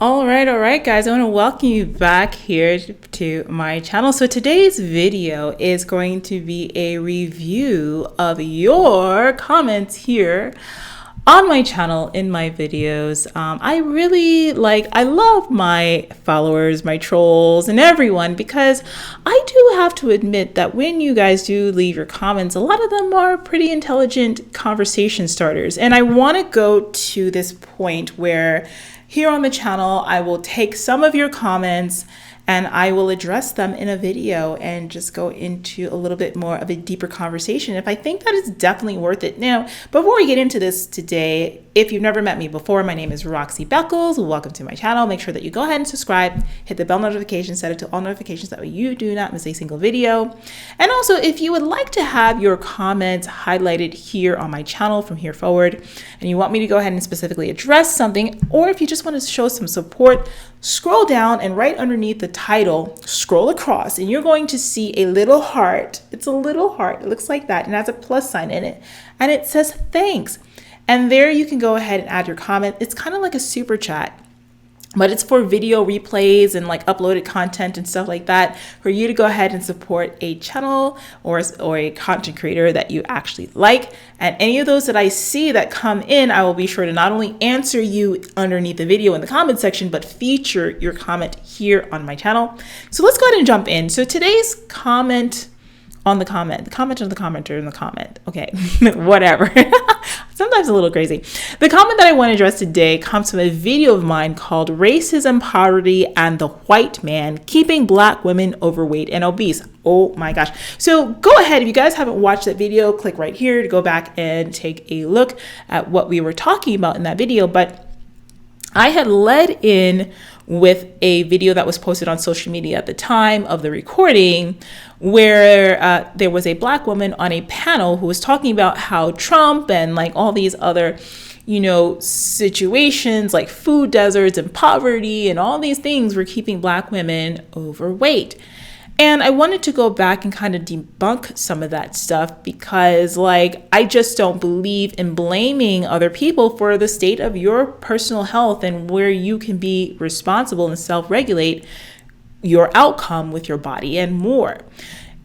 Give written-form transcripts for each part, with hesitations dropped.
All right, guys. I want to welcome you back here to my channel. So today's video is going to be a review of your comments here on my channel in my videos. I love my followers, my trolls, and everyone, because I do have to admit that when you guys do leave your comments, a lot of them are pretty intelligent conversation starters. And I want to go to this point where here on the channel, I will take some of your comments and I will address them in a video and just go into a little bit more of a deeper conversation if I think that it's definitely worth it. Now, before we get into this today, if you've never met me before, my name is Roxy Beckles. Welcome to my channel. Make sure that you go ahead and subscribe, hit the bell notification, set it to all notifications, that way you do not miss a single video. And also, if you would like to have your comments highlighted here on my channel from here forward, and you want me to go ahead and specifically address something, or if you just want to show some support, scroll down and right underneath the title, scroll across, and you're going to see a little heart. It's a little heart. It looks like that and has a plus sign in it. And it says thanks. And there you can go ahead and add your comment. It's kind of like a super chat, but it's for video replays and like uploaded content and stuff like that, for you to go ahead and support a channel or a content creator that you actually like. And any of those that I see that come in, I will be sure to not only answer you underneath the video in the comment section, but feature your comment here on my channel. So let's go ahead and jump in. So today's comment on the comment of the commenter in the comment. Okay, whatever. Sometimes a little crazy. The comment that I want to address today comes from a video of mine called Racism, Poverty, and the White Man Keeping Black Women Overweight and Obese. Oh my gosh. So go ahead, if you guys haven't watched that video, click right here to go back and take a look at what we were talking about in that video. But I had led in with a video that was posted on social media at the time of the recording, where there was a Black woman on a panel who was talking about how Trump and like all these other, situations like food deserts and poverty and all these things were keeping Black women overweight. And I wanted to go back and kind of debunk some of that stuff, because I just don't believe in blaming other people for the state of your personal health and where you can be responsible and self-regulate your outcome with your body and more.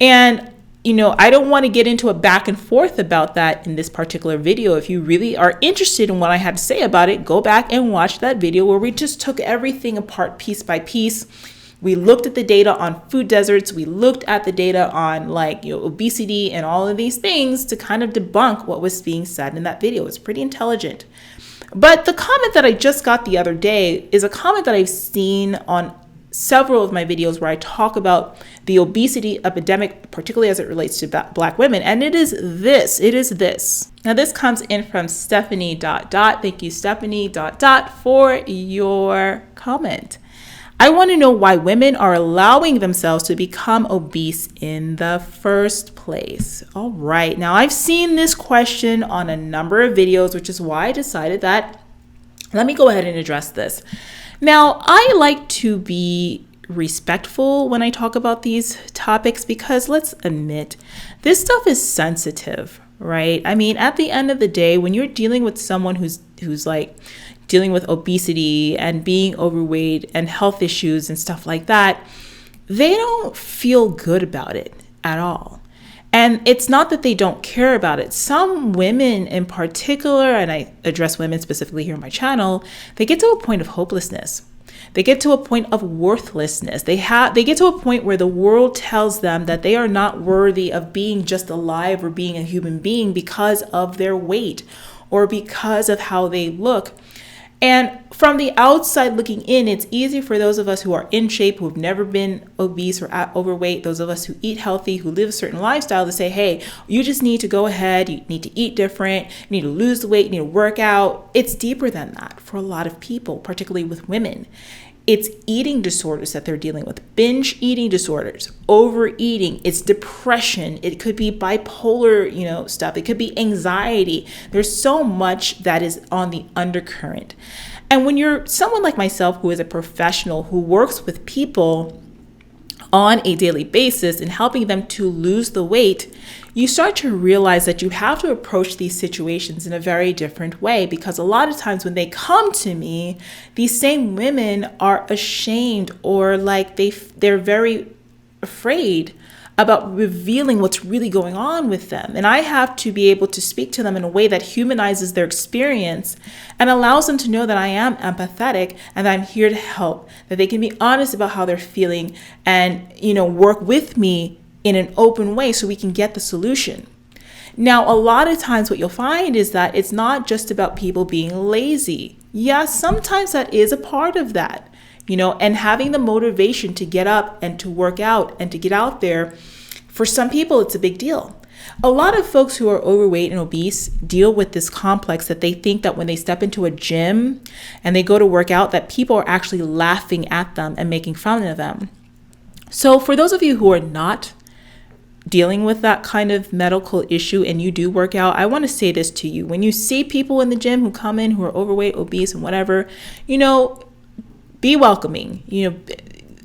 And I don't want to get into a back and forth about that in this particular video. If you really are interested in what I had to say about it, go back and watch that video where we just took everything apart piece by piece. We looked at the data on food deserts. We looked at the data on obesity and all of these things to kind of debunk what was being said in that video. It's pretty intelligent. But the comment that I just got the other day is a comment that I've seen on several of my videos where I talk about the obesity epidemic, particularly as it relates to Black women. And it is this. Now this comes in from Stephanie ... Thank you, Stephanie ... for your comment. I want to know why women are allowing themselves to become obese in the first place. All right. Now, I've seen this question on a number of videos, which is why I decided that let me go ahead and address this. Now, I like to be respectful when I talk about these topics, because let's admit, this stuff is sensitive, right? I mean, at the end of the day, when you're dealing with someone who's dealing with obesity and being overweight and health issues and stuff like that, they don't feel good about it at all. And it's not that they don't care about it. Some women in particular, and I address women specifically here on my channel, they get to a point of hopelessness. They get to a point of worthlessness. They get to a point where the world tells them that they are not worthy of being just alive or being a human being because of their weight or because of how they look. And from the outside looking in, it's easy for those of us who are in shape, who've never been obese or overweight, those of us who eat healthy, who live a certain lifestyle, to say, hey, you just need to go ahead, you need to eat different, you need to lose the weight, you need to work out. It's deeper than that for a lot of people, particularly with women. It's eating disorders that they're dealing with, binge eating disorders, overeating, it's depression, it could be bipolar, stuff, it could be anxiety. There's so much that is on the undercurrent. And when you're someone like myself, who is a professional who works with people on a daily basis and helping them to lose the weight, you start to realize that you have to approach these situations in a very different way, because a lot of times when they come to me, these same women are ashamed, or like they're very afraid about revealing what's really going on with them. And I have to be able to speak to them in a way that humanizes their experience and allows them to know that I am empathetic and that I'm here to help, that they can be honest about how they're feeling and, work with me in an open way so we can get the solution. Now, a lot of times what you'll find is that it's not just about people being lazy. Yes, sometimes that is a part of that. And having the motivation to get up and to work out and to get out there, for some people, it's a big deal. A lot of folks who are overweight and obese deal with this complex that they think that when they step into a gym and they go to work out, that people are actually laughing at them and making fun of them. So for those of you who are not dealing with that kind of medical issue and you do work out, I want to say this to you. When you see people in the gym who come in who are overweight, obese, and whatever, be welcoming,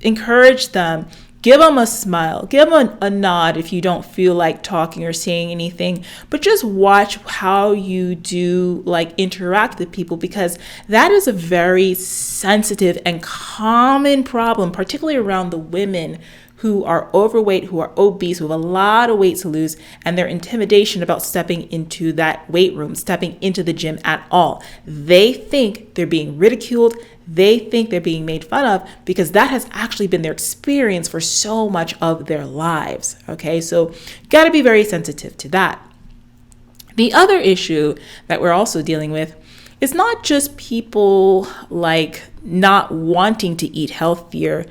encourage them, give them a smile, give them a nod if you don't feel like talking or saying anything, but just watch how you do interact with people, because that is a very sensitive and common problem, particularly around the women who are overweight, who are obese, who have a lot of weight to lose, and their intimidation about stepping into that weight room, stepping into the gym at all. They think they're being ridiculed. They think they're being made fun of, because that has actually been their experience for so much of their lives. Okay, so got to be very sensitive to that. The other issue that we're also dealing with is not just people not wanting to eat healthier,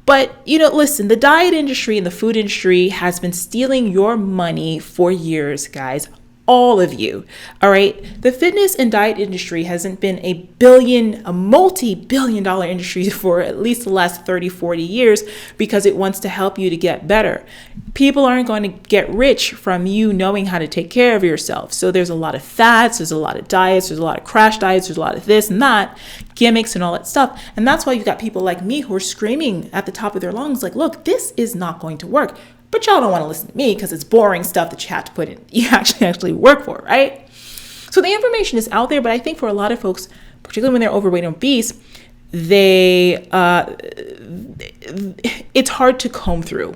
but, listen, the diet industry and the food industry has been stealing your money for years, guys. All of you. All right. The fitness and diet industry hasn't been a multi-billion-dollar industry for at least the last 30, 40 years, because it wants to help you to get better. People aren't going to get rich from you knowing how to take care of yourself. So there's a lot of fads, there's a lot of diets, there's a lot of crash diets, there's a lot of this and that, gimmicks and all that stuff. And that's why you've got people like me who are screaming at the top of their lungs, look, this is not going to work. But y'all don't want to listen to me because it's boring stuff that you have to put in, you actually work for, right? So the information is out there, but I think for a lot of folks, particularly when they're overweight and obese, it's hard to comb through.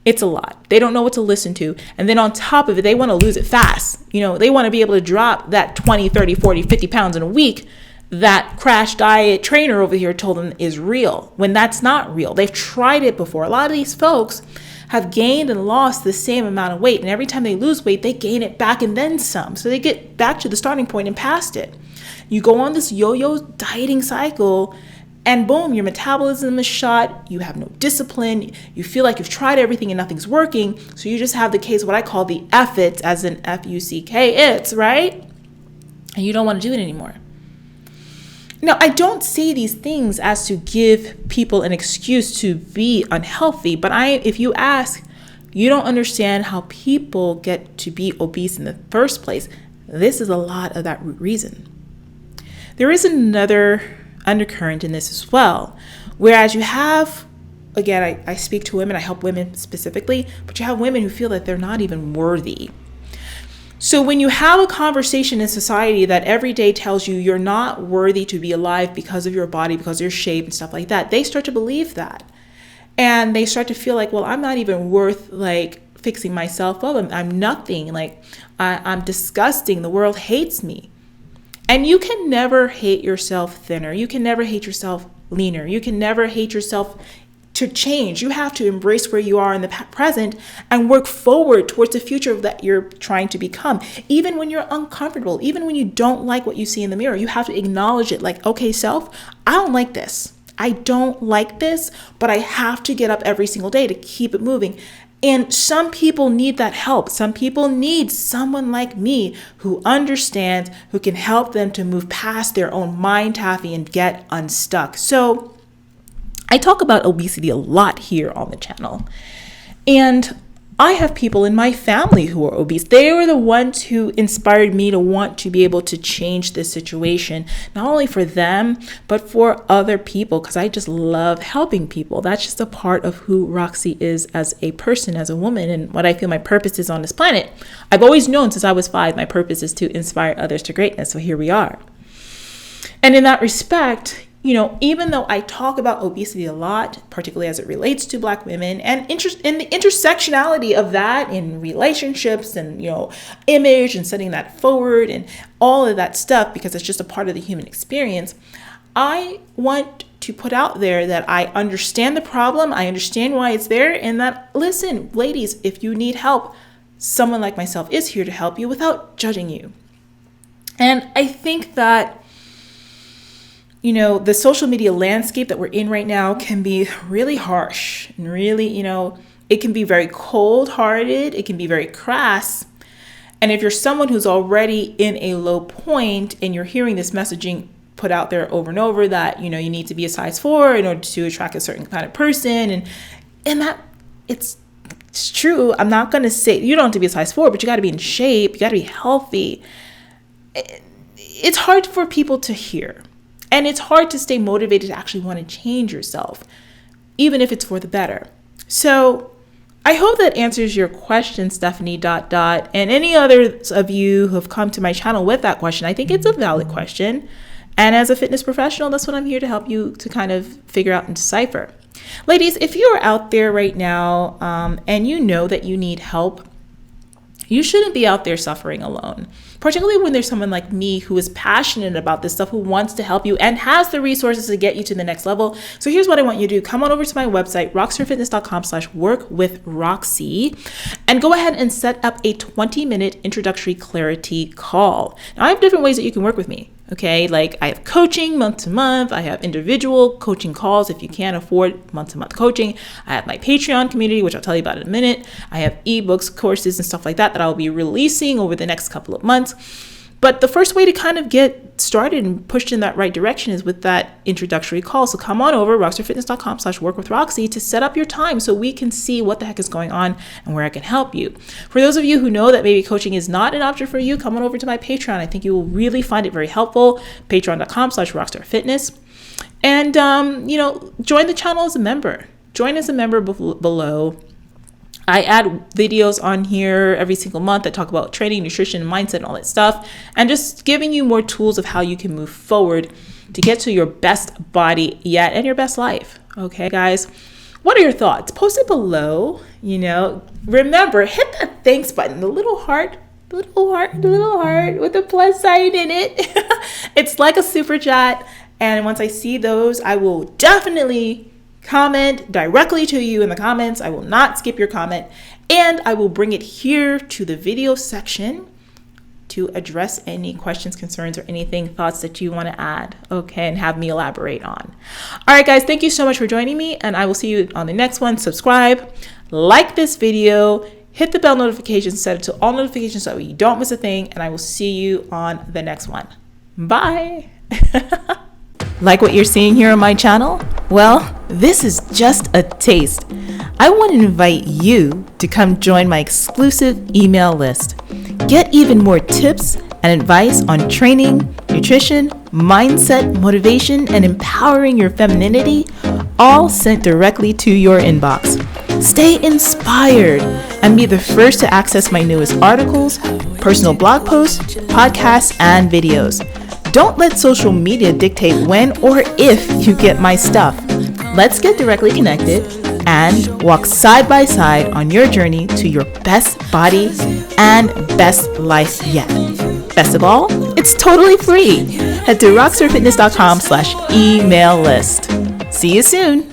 It's a lot. They don't know what to listen to. And then on top of it, they want to lose it fast. They want to be able to drop that 20, 30, 40, 50 pounds in a week that crash diet trainer over here told them is real, when that's not real. They've tried it before. A lot of these folks have gained and lost the same amount of weight. And every time they lose weight, they gain it back and then some. So they get back to the starting point and past it. You go on this yo-yo dieting cycle and boom, your metabolism is shot. You have no discipline. You feel like you've tried everything and nothing's working. So you just have the case, what I call the F-its, as in F-U-C-K, it's, right? And you don't want to do it anymore. Now, I don't say these things as to give people an excuse to be unhealthy, but if you ask, you don't understand how people get to be obese in the first place. This is a lot of that root reason. There is another undercurrent in this as well, whereas you have, again, I speak to women, I help women specifically, but you have women who feel that they're not even worthy. So when you have a conversation in society that every day tells you you're not worthy to be alive because of your body, because of your shape and stuff like that, they start to believe that. And they start to feel like, well, I'm not even worth fixing myself up. I'm nothing. I'm disgusting. The world hates me. And you can never hate yourself thinner. You can never hate yourself leaner. You can never hate yourself to change. You have to embrace where you are in the present and work forward towards the future that you're trying to become. Even when you're uncomfortable, even when you don't like what you see in the mirror, you have to acknowledge it. Okay, self, I don't like this. I don't like this, but I have to get up every single day to keep it moving. And some people need that help. Some people need someone like me who understands, who can help them to move past their own mind taffy and get unstuck. So I talk about obesity a lot here on the channel. And I have people in my family who are obese. They were the ones who inspired me to want to be able to change this situation, not only for them, but for other people, because I just love helping people. That's just a part of who Roxy is as a person, as a woman, and what I feel my purpose is on this planet. I've always known since I was 5, my purpose is to inspire others to greatness. So here we are. And in that respect, even though I talk about obesity a lot, particularly as it relates to Black women and in the intersectionality of that in relationships and, image and setting that forward and all of that stuff, because it's just a part of the human experience, I want to put out there that I understand the problem, I understand why it's there, and that, listen, ladies, if you need help, someone like myself is here to help you without judging you. And I think that the social media landscape that we're in right now can be really harsh and really, it can be very cold-hearted. It can be very crass. And if you're someone who's already in a low point and you're hearing this messaging put out there over and over that, you need to be a size 4 in order to attract a certain kind of person. And that it's true. I'm not going to say you don't have to be a size 4, but you got to be in shape. You got to be healthy. It's hard for people to hear. And it's hard to stay motivated to actually want to change yourself, even if it's for the better. So I hope that answers your question, Stephanie ... And any others of you who have come to my channel with that question, I think it's a valid question. And as a fitness professional, that's what I'm here to help you to kind of figure out and decipher. Ladies, if you're out there right now and you know that you need help, you shouldn't be out there suffering alone, particularly when there's someone like me who is passionate about this stuff, who wants to help you and has the resources to get you to the next level. So here's what I want you to do. Come on over to my website, rockstarfitness.com/workwithroxy, and go ahead and set up a 20-minute introductory clarity call. Now, I have different ways that you can work with me. Okay, like I have coaching month to month. I have individual coaching calls if you can't afford month to month coaching. I have my Patreon community, which I'll tell you about in a minute. I have ebooks, courses, and stuff like that I'll be releasing over the next couple of months. But the first way to kind of get started and pushed in that right direction is with that introductory call. So come on over, rockstarfitness.com/workwithroxy, to set up your time so we can see what the heck is going on and where I can help you. For those of you who know that maybe coaching is not an option for you, come on over to my Patreon. I think you will really find it very helpful. Patreon.com/rockstarfitness. And, join the channel as a member. Join as a member below. I add videos on here every single month that talk about training, nutrition, mindset, and all that stuff, and just giving you more tools of how you can move forward to get to your best body yet and your best life. Okay, guys, what are your thoughts? Post it below. Remember, hit that thanks button, the little heart with the plus sign in it. It's like a super chat, and once I see those, I will definitely comment directly to you in the comments. I will not skip your comment, and I will bring it here to the video section to address any questions, concerns, or anything, thoughts that you want to add, okay, and have me elaborate on. All right, guys, thank you so much for joining me, and I will see you on the next one. Subscribe, like this video, hit the bell notification, set it to all notifications so you don't miss a thing, and I will see you on the next one. Bye. Like what you're seeing here on my channel? Well, this is just a taste. I want to invite you to come join my exclusive email list. Get even more tips and advice on training, nutrition, mindset, motivation, and empowering your femininity, all sent directly to your inbox. Stay inspired and be the first to access my newest articles, personal blog posts, podcasts, and videos. Don't let social media dictate when or if you get my stuff. Let's get directly connected and walk side by side on your journey to your best body and best life yet. Best of all, it's totally free. Head to rockstarfitness.com/email list. See you soon.